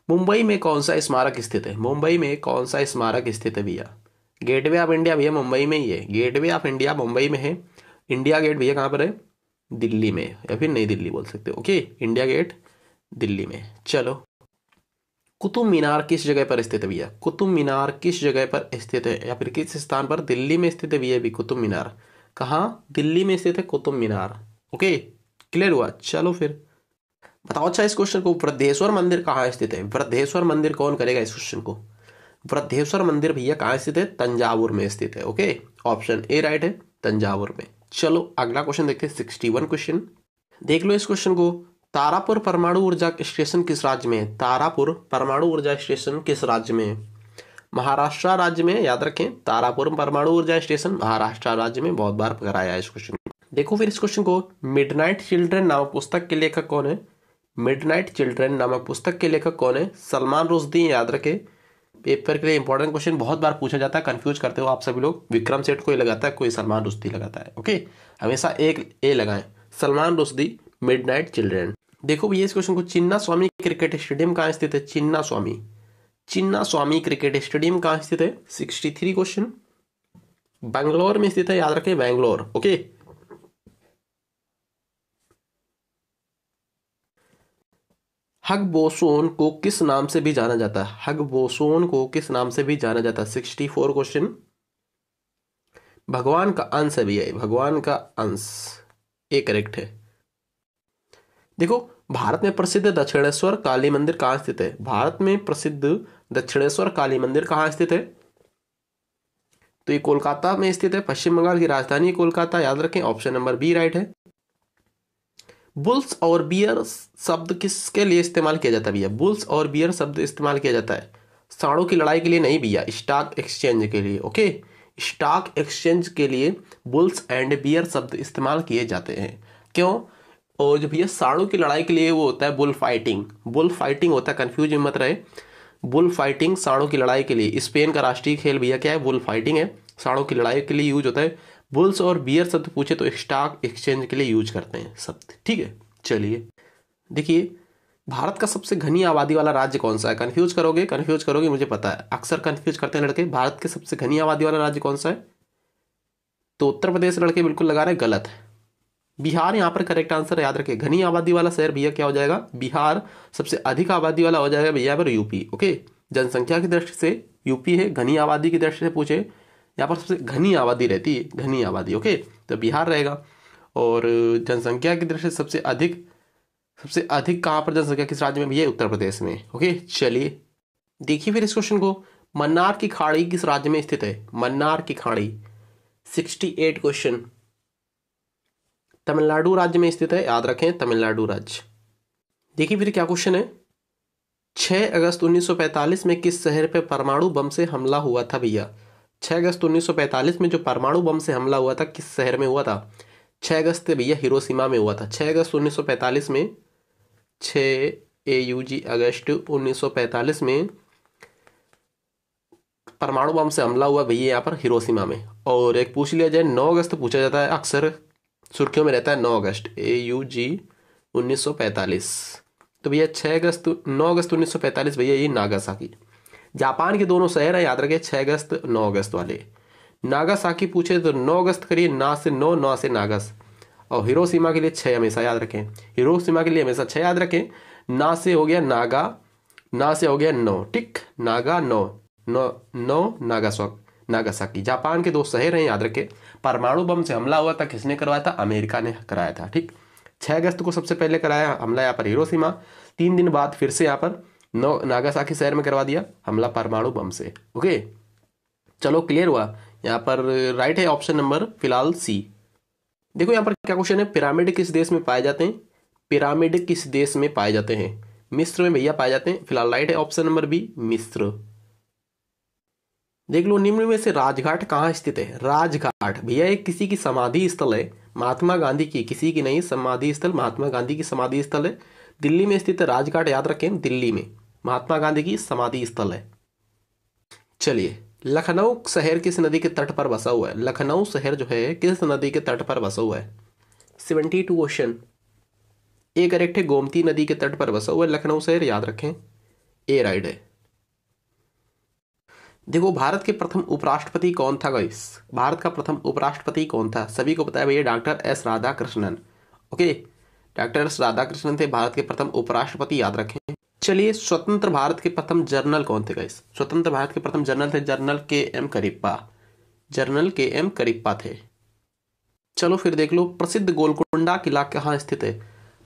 S1: मुंबई में कौन सा स्मारक स्थित है? मुंबई में कौन सा स्मारक स्थित है भैया? गेटवे ऑफ इंडिया भैया मुंबई में ही है, गेटवे ऑफ इंडिया मुंबई में है। इंडिया गेट भैया कहाँ पर है? दिल्ली में, या फिर नई दिल्ली बोल सकते हो। ओके, इंडिया गेट दिल्ली में। चलो, कुतुब मीनार किस जगह पर स्थित है भैया? कुतुब मीनार किस जगह पर स्थित है या फिर किस स्थान पर? दिल्ली में स्थित है भैया भी कुतुब मीनार। कहाँ? दिल्ली में स्थित है कुतुब मीनार। ओके, क्लियर हुआ। चलो फिर बताओ अच्छा इस क्वेश्चन को, वृद्धेश्वर मंदिर कहाँ स्थित है? वृद्धेश्वर मंदिर कौन करेगा इस क्वेश्चन को? वृद्धेश्वर मंदिर भैया कहाँ स्थित है? तंजावुर में स्थित है। ओके, ऑप्शन ए राइट है, तंजावुर में। चलो अगला क्वेश्चन देखते हैं, 61 क्वेश्चन। देख लो इस क्वेश्चन को, तारापुर परमाणु ऊर्जा स्टेशन किस राज्य में है? तारापुर परमाणु ऊर्जा स्टेशन किस राज्य में है? महाराष्ट्र राज्य में, याद रखें, तारापुर परमाणु ऊर्जा स्टेशन महाराष्ट्र राज्य में। बहुत बार कराया है इस क्वेश्चन। देखो फिर इस क्वेश्चन को, मिडनाइट चिल्ड्रन नामक पुस्तक के लेखक कौन है? मिडनाइट चिल्ड्रन नामक पुस्तक के लेखक कौन है? सलमान रुश्दी। याद रखें, पेपर के लिए इंपॉर्टेंट क्वेश्चन, बहुत बार पूछा जाता है, कंफ्यूज करते हो आप सभी लोग। विक्रम सेठ कोई लगाता है, कोई सलमान रुश्दी लगाता है। ओके, हमेशा एक ए लगाएं, सलमान रुश्दी, मिडनाइट चिल्ड्रन। देखो भैया इस क्वेश्चन को, चिन्ना स्वामी क्रिकेट स्टेडियम कहाँ स्थित है? चिन्ना स्वामी क्रिकेट स्टेडियम कहाँ स्थित है? 63 क्वेश्चन। बैंगलोर में स्थित है, याद रखें, बैंगलोर। ओके, हग बोसोन को किस नाम से भी जाना जाता है? हग बोसोन को किस नाम से भी जाना जाता है? 64 क्वेश्चन। भगवान का अंश है भैया, भगवान का अंश, ये करेक्ट है। देखो, भारत में प्रसिद्ध दक्षिणेश्वर काली मंदिर कहाँ स्थित है? भारत में प्रसिद्ध दक्षिणेश्वर काली मंदिर कहाँ स्थित है? तो ये कोलकाता में स्थित है, पश्चिम बंगाल की राजधानी कोलकाता। याद रखें, ऑप्शन नंबर बी राइट है। बुल्स और बियर शब्द किसके लिए इस्तेमाल किया जाता है भैया? बुल्स और बियर शब्द इस्तेमाल किया जाता है सांडों की लड़ाई के लिए नहीं भैया, स्टॉक एक्सचेंज के लिए। ओके, स्टॉक एक्सचेंज के लिए बुल्स एंड बियर शब्द इस्तेमाल किए जाते हैं। क्यों? और जो भैया सांडों की लड़ाई के लिए वो होता है बुल फाइटिंग, बुल फाइटिंग होता है, कंफ्यूज मत रहे। बुल फाइटिंग सांडों की लड़ाई के लिए, स्पेन का राष्ट्रीय खेल भैया क्या है? बुल फाइटिंग है, सांडों की लड़ाई के लिए यूज होता है। बुल्स और बियर शब्द पूछे तो स्टॉक एक्सचेंज के लिए यूज करते हैं शब्द। ठीक है, चलिए देखिए, भारत का सबसे घनी आबादी वाला राज्य कौन सा है? कंफ्यूज करोगे मुझे पता है, अक्सर कंफ्यूज करते हैं लड़के। भारत के सबसे घनी आबादी वाला राज्य कौन सा है? तो उत्तर प्रदेश लड़के बिल्कुल लगा रहे हैं, गलत है। बिहार यहाँ पर करेक्ट आंसर है। याद रखें, घनी आबादी वाला शहर भैया क्या हो जाएगा? बिहार। सबसे अधिक आबादी वाला हो जाएगा भैया पर यूपी। ओके, जनसंख्या की दृष्टि से यूपी है, घनी आबादी की दृष्टि से पूछे, यहाँ पर सबसे घनी आबादी रहती है, घनी आबादी। ओके, तो बिहार रहेगा। और जनसंख्या की दृष्टि से सबसे अधिक कहाँ पर जनसंख्या किस राज्य में भैया? उत्तर प्रदेश में। ओके, चलिए देखिए फिर इस क्वेश्चन को, मन्नार की खाड़ी किस राज्य में स्थित है? मन्नार की खाड़ी, 68 क्वेश्चन। तमिलनाडु राज्य में स्थित है, याद रखें, तमिलनाडु राज्य। देखिए फिर क्या क्वेश्चन है, 6 अगस्त 1945 में किस शहर पे परमाणु बम से हमला हुआ था भैया? 6 अगस्त 1945 में जो परमाणु बम से हमला हुआ था किस शहर में हुआ था? 6 अगस्त भैया हिरोशिमा में हुआ था। 6 अगस्त 1945 में, 6 AUG अगस्त 1945 में परमाणु बम से हमला हुआ भैया यहाँ पर हिरोशिमा में। और एक पूछ लिया जाए, 9 अगस्त पूछा जाता है, अक्सर सुर्खियों में रहता है 9 अगस्त, AUG 1945। तो भैया 9 अगस्त 1945 भैया ये नागासाकी। जापान के दोनों शहर है, याद रखें, 6 अगस्त 9 अगस्त वाले। नागासाकी पूछे तो 9 अगस्त करिए, ना से 9 से नागस। और हिरोशिमा के लिए 6 हमेशा याद रखें, हिरोशिमा के लिए हमेशा 6 याद रखें। ना से हो गया नागा, ना से हो गया 9, ठीक, नागा 9 नागासाकी। जापान के 2 शहर हैं, याद रखें। परमाणु बम से हमला हुआ था, किसने करवाया था? अमेरिका ने कराया था। ठीक, 6 अगस्त को सबसे पहले कराया हमला यहाँ पर हिरोशिमा, 3 दिन बाद फिर से यहाँ पर नागासाकी शहर में करवा दिया हमला परमाणु बम से। ओके, चलो क्लियर हुआ। यहाँ पर राइट है ऑप्शन नंबर फिलहाल सी। देखो यहाँ पर क्या क्वेश्चन है, पिरामिड किस देश में पाए जाते हैं? पिरामिड किस देश में पाए जाते हैं? मिस्र में भैया पाए जाते हैं। फिलहाल राइट है ऑप्शन नंबर बी, मिस्र। देख लो, निम्न में से राजघाट कहाँ स्थित है? राजघाट भैया एक किसी की समाधि स्थल है, महात्मा गांधी की, किसी की नहीं, समाधि स्थल महात्मा गांधी की समाधि स्थल है, दिल्ली में स्थित है राजघाट। याद रखें, दिल्ली में महात्मा गांधी की समाधि स्थल है। चलिए, लखनऊ शहर किस नदी के तट पर बसा हुआ है? लखनऊ शहर जो है किस नदी के तट पर बसा हुआ है? 72 क्वेश्चन। ए करेक्ट है, गोमती नदी के तट पर बसा हुआ है लखनऊ शहर, याद रखें, ए राइट है। देखो, भारत के प्रथम उपराष्ट्रपति कौन था गाइस? भारत का प्रथम उपराष्ट्रपति कौन था? सभी को पता है भैया, doctor S Radhakrishnan. Okay, doctor S Radhakrishnan थे भारत के प्रथम उपराष्ट्रपति, याद रखें। चलिए, स्वतंत्र भारत के प्रथम जनरल कौन थे गाइस? स्वतंत्र भारत के प्रथम जनरल थे general KM Cariappa. General KM Cariappa थे। चलो फिर देख लो, प्रसिद्ध गोलकुंडा किला कहाँ स्थित है?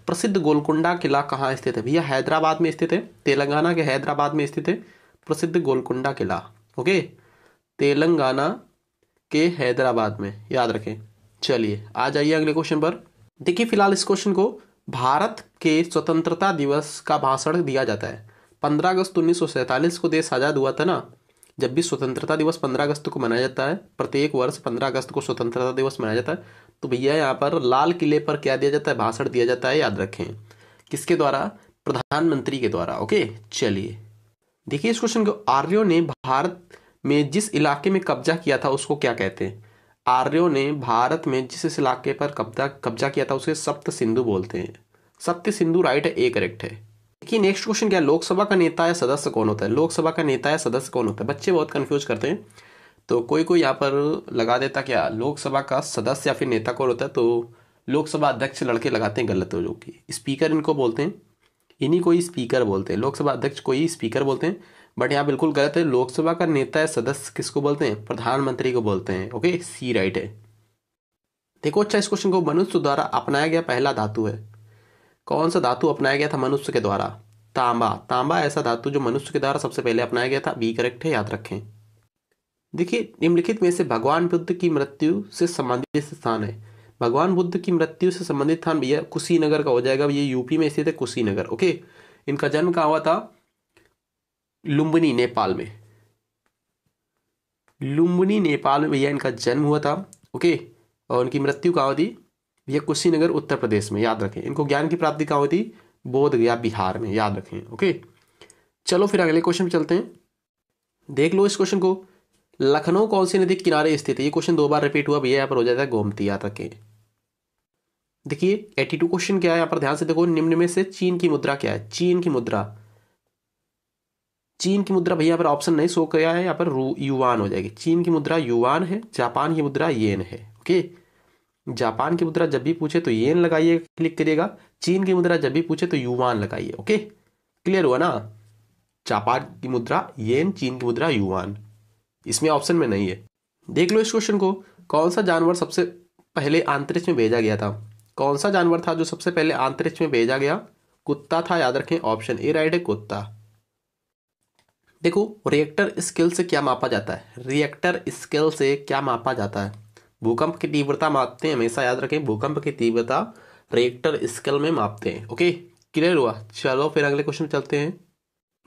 S1: प्रसिद्ध गोलकुंडा किला कहाँ स्थित है भैया? हैदराबाद में स्थित है, तेलंगाना के हैदराबाद में स्थित है प्रसिद्ध गोलकुंडा किला। ओके, तेलंगाना के हैदराबाद में, याद रखें। चलिए आ जाइए अगले क्वेश्चन पर। देखिए फिलहाल इस क्वेश्चन को, भारत के स्वतंत्रता दिवस का भाषण दिया जाता है 15 अगस्त 1947 को देश आज़ाद हुआ था ना। जब भी स्वतंत्रता दिवस 15 अगस्त को मनाया जाता है, प्रत्येक वर्ष 15 अगस्त को स्वतंत्रता दिवस मनाया जाता है, तो भैया यहाँ पर लाल किले पर क्या दिया जाता है? भाषण दिया जाता है, याद रखें। किसके द्वारा? प्रधानमंत्री के द्वारा। ओके, चलिए देखिए इस क्वेश्चन को, आर्यों ने भारत में जिस इलाके में कब्जा किया था उसको क्या कहते हैं? आर्यों ने भारत में जिस इलाके पर कब्जा किया था उसे सप्त सिंधु बोलते हैं। सप्त सिंधु राइट है, ए करेक्ट है। देखिए नेक्स्ट क्वेश्चन क्या है? लोकसभा का नेता या सदस्य कौन होता है? लोकसभा का नेता या सदस्य कौन होता है? बच्चे बहुत कंफ्यूज करते हैं, तो कोई कोई यहाँ पर लगा देता क्या लोकसभा का सदस्य या फिर नेता कौन होता है, तो लोकसभा अध्यक्ष लड़के लगाते हैं, गलत हो जो कि स्पीकर इनको बोलते हैं, इन्हीं को ही स्पीकर बोलते हैं। लोकसभा अध्यक्ष को ही स्पीकर बोलते हैं, बट यहाँ बिल्कुल गलत है। लोकसभा का नेता या सदस्य किसको बोलते हैं? प्रधानमंत्री को बोलते हैं। ओके, सी राइट है। देखो अच्छा इस क्वेश्चन को, मनुष्य द्वारा अपनाया गया पहला धातु है, कौन सा धातु अपनाया गया था मनुष्य के द्वारा? तांबा। तांबा ऐसा धातु जो मनुष्य के द्वारा सबसे पहले अपनाया गया था, बी करेक्ट है, याद रखें। देखिए निम्नलिखित में से भगवान बुद्ध की मृत्यु से संबंधित स्थान है। भगवान बुद्ध की मृत्यु से संबंधित स्थान भैया कुशीनगर का हो जाएगा, ये यूपी में स्थित है कुशीनगर। ओके, इनका जन्म कहाँ हुआ था? लुम्बिनी नेपाल में। लुम्बिनी नेपाल में भैया इनका जन्म हुआ था। ओके, और उनकी मृत्यु कहाँ हुई थी? भैया कुशीनगर उत्तर प्रदेश में, याद रखें। इनको ज्ञान की प्राप्ति कहाँ हुई थी? बोध गया बिहार में, याद रखें। ओके, चलो फिर अगले क्वेश्चन पे चलते हैं। देख लो इस क्वेश्चन को, लखनऊ कौन सी नदी के किनारे स्थित है? ये क्वेश्चन 2 बार रिपीट हुआ भैया, यहाँ पर हो जाता है गोमती, याद रखें। देखिए 82 क्वेश्चन क्या है यहाँ पर, ध्यान से देखो। निम्न में से चीन की मुद्रा क्या है? चीन की मुद्रा, चीन की मुद्रा भैया यहाँ पर ऑप्शन नहीं शो किया है, यहाँ पर युवान हो जाएगी। चीन की मुद्रा युवान है, जापान की मुद्रा येन है। ओके, जापान की मुद्रा जब भी पूछे तो येन लगाइए, क्लिक करिएगा। चीन की मुद्रा जब भी पूछे तो युवान लगाइए। ओके, क्लियर हुआ ना? जापान की मुद्रा येन, चीन की मुद्रा युवान, इसमें ऑप्शन में नहीं है। देख लो इस क्वेश्चन को, कौन सा जानवर सबसे पहले अंतरिक्ष में भेजा गया था? कौन सा जानवर था जो सबसे पहले अंतरिक्ष में भेजा गया? कुत्ता था, याद रखें। ऑप्शन ए राइट है, कुत्ता। देखो रिएक्टर स्केल से क्या मापा जाता है? रिएक्टर स्केल से क्या मापा जाता है? भूकंप की तीव्रता मापते हैं, हमेशा याद रखें। भूकंप की तीव्रता रिएक्टर स्केल में मापते हैं। ओके, क्लियर हुआ? चलो फिर अगले क्वेश्चन चलते हैं।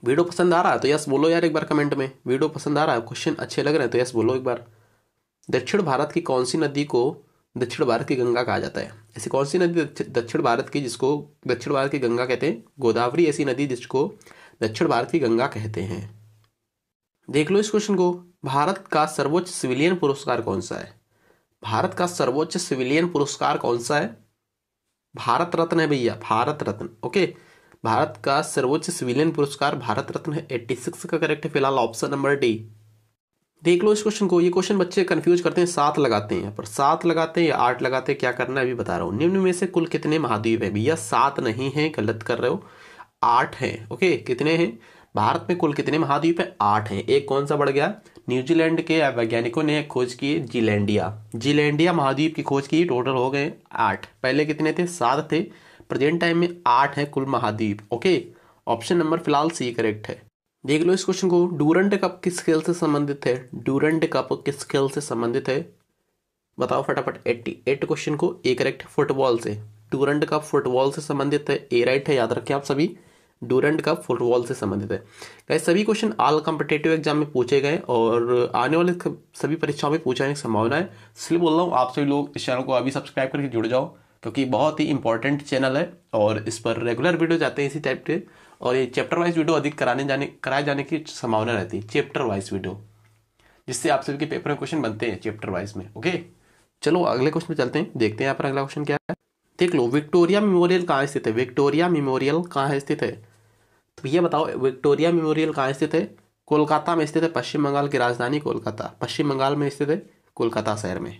S1: वीडियो पसंद आ रहा है तो यस बोलो यार एक बार कमेंट में। वीडियो पसंद आ रहा है, क्वेश्चन अच्छे लग रहे हैं तो यस बोलो एक बार। दक्षिण भारत की कौन सी नदी को दक्षिण भारत की गंगा कहा जाता है? ऐसी कौन सी नदी दक्षिण भारत की जिसको दक्षिण भारत की गंगा कहते हैं? गोदावरी ऐसी नदी जिसको दक्षिण भारत की गंगा कहते हैं। देख लो इस क्वेश्चन को, भारत का सर्वोच्च सिविलियन पुरस्कार कौन सा है? भारत का सर्वोच्च सिविलियन पुरस्कार कौन सा है? भारत रत्न है भैया, भारत रत्न। ओके, भारत का सर्वोच्च सिविलियन पुरस्कार भारत रत्न है। 86 का करेक्ट है फिलहाल ऑप्शन नंबर डी। देख लो इस क्वेश्चन को, ये क्वेश्चन बच्चे कंफ्यूज करते हैं, 7 लगाते हैं यहाँ पर, 7 लगाते हैं या 8 लगाते हैं, क्या करना है अभी बता रहा हूँ। निम्न में से कुल कितने महाद्वीप है? भैया 7 नहीं है, गलत कर रहे हो, 8 हैं। ओके, कितने हैं? भारत में कुल कितने महाद्वीप है? 8 हैं। एक कौन सा बढ़ गया? न्यूजीलैंड के वैज्ञानिकों ने खोज की जीलैंडिया, जीलैंडिया महाद्वीप की खोज की, टोटल हो गए 8। पहले कितने थे? 7 थे, प्रेजेंट टाइम में 8 है कुल महाद्वीप। ओके, ऑप्शन नंबर फिलहाल सी करेक्ट है। देख लो इस क्वेश्चन को, डूरंड कप किस खेल से संबंधित है? डूरंड कप किस खेल से संबंधित है? बताओ फटाफट। 88 क्वेश्चन को ए करेक्ट, फुटबॉल से। डूरंड कप फुटबॉल से संबंधित है, ए राइट है, याद रखें आप सभी। डूरंड कप फुटबॉल से संबंधित है। गाइस सभी क्वेश्चन ऑल कॉम्पिटिटिव एग्जाम में पूछे गए और आने वाले सभी परीक्षाओं में पूछने की संभावना है, इसलिए बोल रहा हूँ आप सभी लोग इस चैनल को अभी सब्सक्राइब करके जुड़ जाओ, क्योंकि बहुत ही इंपॉर्टेंट चैनल है और इस पर रेगुलर वीडियो जाते हैं इसी टाइप के, और ये चैप्टर वाइज वीडियो अधिक कराए जाने की संभावना रहती है, चैप्टर वाइज वीडियो, जिससे आप सभी के पेपर में क्वेश्चन बनते हैं चैप्टर वाइज में। ओके, चलो अगले क्वेश्चन पे चलते हैं, देखते हैं यहाँ पर अगला क्वेश्चन क्या है। देख लो, विक्टोरिया मेमोरियल कहाँ स्थित है? विक्टोरिया मेमोरियल कहाँ स्थित है? तो ये बताओ विक्टोरिया मेमोरियल कहाँ स्थित है? कोलकाता में स्थित है, पश्चिम बंगाल की राजधानी कोलकाता, पश्चिम बंगाल में स्थित है, कोलकाता शहर में।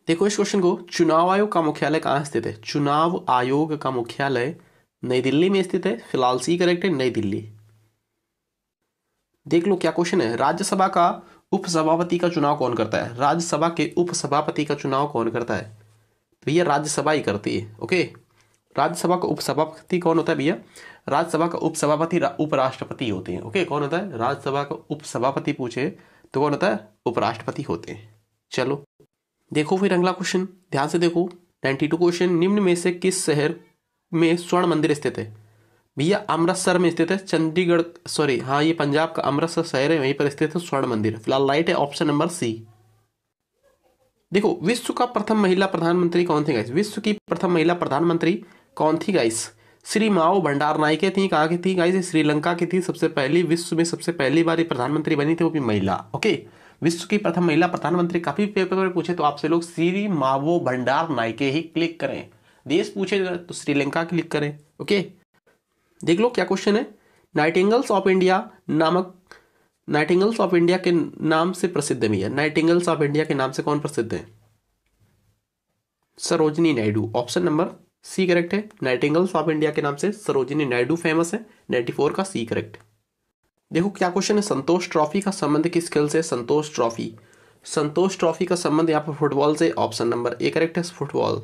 S1: देखो इस क्वेश्चन को, चुनाव आयोग का मुख्यालय कहाँ स्थित है? चुनाव आयोग का मुख्यालय नई दिल्ली में स्थित है, फिलहाल सी करेक्ट है, नई दिल्ली। देख लो क्या क्वेश्चन है, राज्यसभा का उपसभापति का चुनाव कौन करता है? राज्यसभा के उपसभापति का चुनाव कौन करता है? तो ये राज्यसभा ही करती है। ओके, राज्यसभा का उपसभापति कौन होता है भैया? राज्यसभा का उपसभापति उपराष्ट्रपति होते हैं। ओके, कौन होता है? राज्यसभा का उपसभापति पूछे तो कौन होता है? उपराष्ट्रपति होते हैं। चलो देखो फिर अगला क्वेश्चन, ध्यान से देखो। 92 क्वेश्चन, निम्न में से किस शहर में स्वर्ण मंदिर स्थित है? भैया अमृतसर में स्थित है। चंडीगढ़, सॉरी हाँ, ये पंजाब का अमृतसर शहर है, वहीं पर स्थित है स्वर्ण मंदिर। फिलहाल राइट है ऑप्शन नंबर सी। देखो विश्व का प्रथम महिला प्रधानमंत्री कौन थी गाइस? विश्व की प्रथम महिला प्रधानमंत्री कौन थी गाइस? श्री माओ भंडार नायके थी। कहाँ की थी गाइस? श्रीलंका की थी। सबसे पहली, विश्व में सबसे पहली बार प्रधानमंत्री बनी थी, वो भी महिला। ओके, विश्व की प्रथम महिला प्रधानमंत्री काफी पेपर में पूछे तो आपसे लोग श्री मावो भंडार नायके ही क्लिक करें। देश पूछे तो श्रीलंका क्लिक करें। ओके, देख लो क्या क्वेश्चन है। नाइटिंगल्स ऑफ इंडिया नामक, नाइटिंगल्स ऑफ इंडिया के नाम से प्रसिद्ध है। नाइटिंगल्स ऑफ इंडिया के नाम से कौन प्रसिद्ध है? Sarojini Naidu. Option number C correct है। नाइटिंगल्स ऑफ इंडिया के नाम से सरोजिनी नायडू फेमस है। 94 का सी करेक्ट। देखो क्या क्वेश्चन है। संतोष ट्रॉफी का संबंध किस खेल से? संतोष ट्रॉफी, संतोष ट्रॉफी का संबंध यहाँ पर फुटबॉल से। ऑप्शन नंबर ए करेक्ट है, फुटबॉल।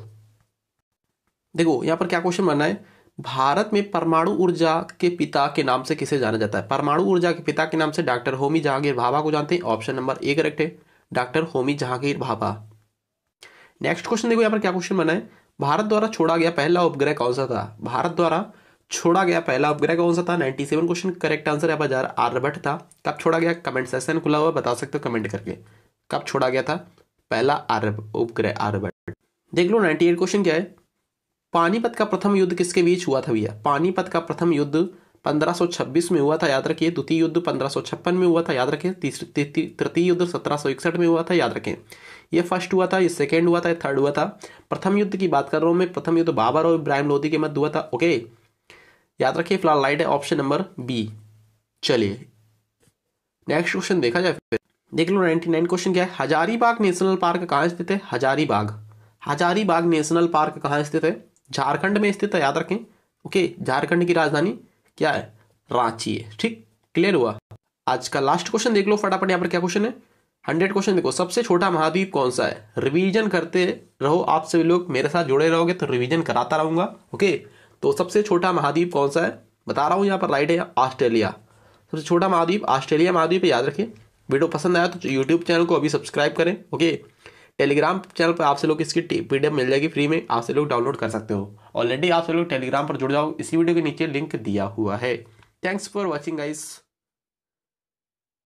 S1: देखो यहाँ पर क्या क्वेश्चन बना है। भारत में परमाणु ऊर्जा के पिता के नाम से किसे जाना जाता है? परमाणु ऊर्जा के पिता के नाम से डॉक्टर होमी जहांगीर भाभा को जानते हैं। ऑप्शन नंबर ए करेक्ट है, doctor Homi Jahangir Bhabha. Next question देखो यहाँ पर क्या क्वेश्चन बना है। भारत द्वारा छोड़ा गया पहला उपग्रह कौन सा था? भारत द्वारा छोड़ा गया पहला उपग्रह कौन सा था? 97 क्वेश्चन, करेक्ट आंसर यहाँ पर आर्यभट्ट था। कब छोड़ा गया? कमेंट सेक्शन खुला हुआ, बता सकते हो कमेंट करके कब छोड़ा गया था पहला उपग्रह आर्यभट्ट। देख लो 98 क्वेश्चन क्या है। पानीपत का प्रथम युद्ध किसके बीच हुआ था भैया? पानीपत का प्रथम युद्ध 1526 में हुआ था, याद रखिए। द्वितीय युद्ध 1556 में हुआ था, याद रखें। तृतीय युद्ध 1761 में हुआ था, याद रखें। ये फर्स्ट हुआ था, ये सेकेंड हुआ था, ये थर्ड हुआ था। प्रथम युद्ध की बात कर रहा हूं मैं। प्रथम युद्ध बाबर और इब्राहिम लोदी के मध्य हुआ था। ओके, याद रखिए। फिलहाल राइट है ऑप्शन नंबर बी। चलिए नेक्स्ट क्वेश्चन देखा जाए फिर। देख लो 99 क्वेश्चन क्या है। हजारीबाग नेशनल पार्क कहाँ स्थित है? हजारीबाग, हजारीबाग नेशनल पार्क कहाँ स्थित है? झारखंड में स्थित है, याद रखें। ओके, झारखंड की राजधानी क्या है? रांची है। ठीक, क्लियर हुआ। आज का लास्ट क्वेश्चन देख लो फटाफट। यहाँ पर क्या क्वेश्चन है। 100 क्वेश्चन देखो। सबसे छोटा महाद्वीप कौन सा है? रिवीजन करते रहो आप सभी लोग, मेरे साथ जुड़े रहोगे तो रिवीजन कराता रहूंगा। ओके, तो सबसे छोटा महाद्वीप कौन सा है बता रहा हूं। यहाँ पर राइट है ऑस्ट्रेलिया। सबसे छोटा महाद्वीप ऑस्ट्रेलिया महाद्वीप है, याद रखिए। वीडियो पसंद आया तो यूट्यूब चैनल को अभी सब्सक्राइब करें। ओके, टेलीग्राम चैनल पर आपसे लोग इसकी पीडीएफ मिल जाएगी फ्री में, आपसे लोग डाउनलोड कर सकते हो। ऑलरेडी आपसे लोग टेलीग्राम पर जुड़ जाओ, इसी वीडियो के नीचे लिंक दिया हुआ है। Thanks for watching guys.